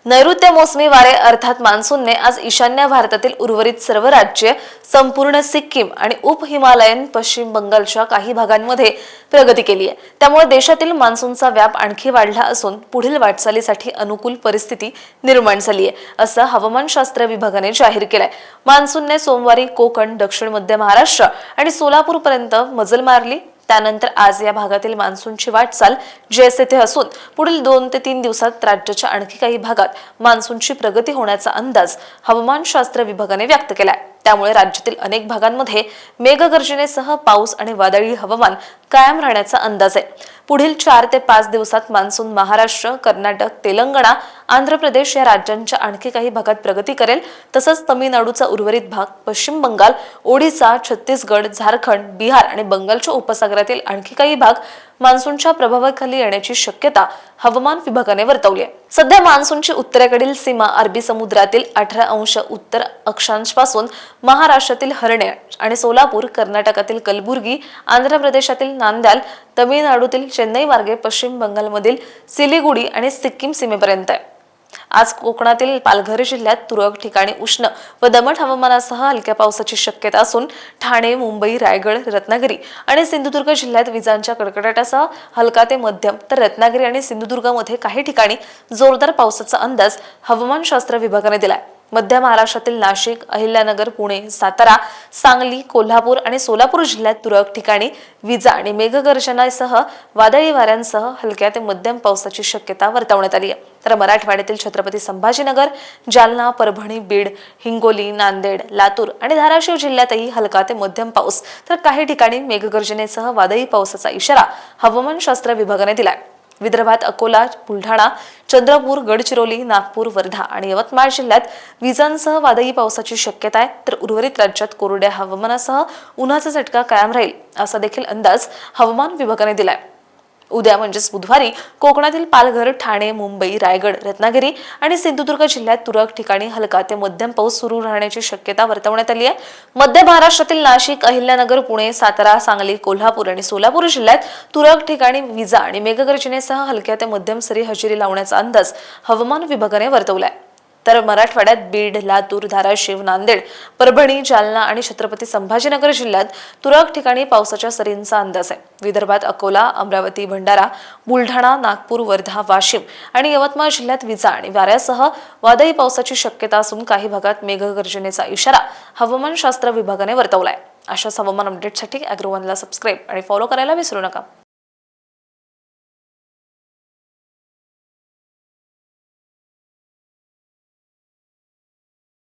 नैऋत्य मोसमी वारे अर्थात मान्सूनने आज ईशान्य भारतातील उर्वरित सर्व राज्ये, संपूर्ण सिक्कीम आणि उप हिमालयन पश्चिम बंगालच्या काही भागांमध्ये प्रगती केली आहे। त्यामुळे देशातील मान्सूनचा व्याप आणखी वाढला असून पुढील वाटचालीसाठी अनुकूल परिस्थिती निर्माण झाली आहे, असं हवामानशास्त्र विभागाने जाहीर केलंय। मान्सूनने सोमवारी कोकण, दक्षिण मध्य महाराष्ट्र आणि सोलापूरपर्यंत मजल मारली। त्यानंतर आज या भागातील मान्सूनची वाटचाल जैसे थे असून पुढील 2 ते 3 दिवसात राज्याच्या आणखी काही भागात मान्सूनची प्रगती होण्याचा अंदाज हवामानशास्त्र विभागाने व्यक्त केलाय। त्यामुळे राज्यातील अनेक भागांमध्ये मेघगर्जनेसह पाऊस आणि वादळी हवामान कायम राहण्याचा अंदाज आहे। पुढील 4 ते 5 दिवसात मान्सून महाराष्ट्र, कर्नाटक, तेलंगणा, आंध्र प्रदेश या राज्यांच्या आणखी काही भागात प्रगती करेल। तसंच तमिळनाडूचा उर्वरित भाग, पश्चिम बंगाल, ओडिशा, छत्तीसगड, झारखंड, बिहार आणि बंगालच्या उपसागरातील आणखी काही भाग मान्सूनच्या प्रभावाखाली येण्याची शक्यता हवामान विभागाने वर्तवली आहे। सध्या मान्सूनची उत्तरेकडील सीमा अरबी समुद्रातील 18 अंश उत्तर अक्षांशापासून महाराष्ट्रातील हरणे आणि सोलापूर, कर्नाटकातील कलबुर्गी, आंध्र प्रदेशातील नांद्याल, तमिळनाडूतील चेन्नई मार्गे पश्चिम बंगालमधील सिलिगुडी आणि सिक्कीम सीमेपर्यंत आहे। आज कोकणातील पालघर जिल्ह्यात तुरळक ठिकाणी उष्ण व दमट हवामानासह हलक्या पावसाची शक्यता असून ठाणे, मुंबई, रायगड, रत्नागिरी आणि सिंधुदुर्ग जिल्ह्यात विजांच्या कडकडाटासह हलका ते मध्यम, तर रत्नागिरी आणि सिंधुदुर्गमध्ये काही ठिकाणी जोरदार पावसाचा अंदाज हवामानशास्त्र विभागाने दिलाय। मध्य महाराष्ट्रातील नाशिक, अहिल्यानगर, पुणे, सातारा, सांगली, कोल्हापूर आणि सोलापूर जिल्ह्यात तुरळक ठिकाणी विजा आणि मेघगर्जनासह वादळी वाऱ्यांसह हलक्या ते मध्यम पावसाची शक्यता वर्तवण्यात आली आहे। तर मराठवाड्यातील छत्रपती संभाजीनगर, जालना, परभणी, बीड, हिंगोली, नांदेड, लातूर आणि धाराशिव जिल्ह्यातही हलका ते मध्यम पाऊस, तर काही ठिकाणी मेघगर्जनेसह वादळी पावसाचा इशारा हवामानशास्त्र विभागाने दिलाय। विदर्भात अकोला, बुलढाणा, चंद्रपूर, गडचिरोली, नागपूर, वर्धा आणि यवतमाळ जिल्ह्यात विजांसह वादळी पावसाची शक्यता आहे। तर उर्वरित राज्यात कोरड्या हवामानासह उन्हाचा झटका कायम राहील, असा देखील अंदाज हवामान विभागाने दिलाय। उद्या म्हणजेच बुधवारी कोकणातील पालघर, ठाणे, मुंबई, रायगड, रत्नागिरी आणि सिंधुदुर्ग जिल्ह्यात तुरळक ठिकाणी हलका ते मध्यम पाऊस सुरू राहण्याची शक्यता वर्तवण्यात आली आहे। मध्य महाराष्ट्रातील नाशिक, अहिल्यानगर, पुणे, सातारा, सांगली, कोल्हापूर आणि सोलापूर जिल्ह्यात तुरळक ठिकाणी विजा आणि मेघगर्जनेसह हलक्या ते मध्यम सरी हजेरी लावण्याचा अंदाज हवामान विभागाने वर्तवलाय। तर मराठवाड्यात बीड, लातूर, धाराशिव, नांदेड, परभणी, जालना आणि छत्रपती संभाजीनगर जिल्ह्यात तुरळक ठिकाणी पावसाच्या सरींचा अंदाज आहे। विदर्भात अकोला, अमरावती, भंडारा, बुलढाणा, नागपूर, वर्धा, वाशिम आणि यवतमाळ जिल्ह्यात विजा आणि वाऱ्यासह वादळी पावसाची शक्यता असून काही भागात मेघगर्जनेचा इशारा हवामानशास्त्र विभागाने वर्तवलाय। अशाच हवामान अपडेटसाठी अॅग्रोवनला सबस्क्राईब आणि फॉलो करायला विसरू नका।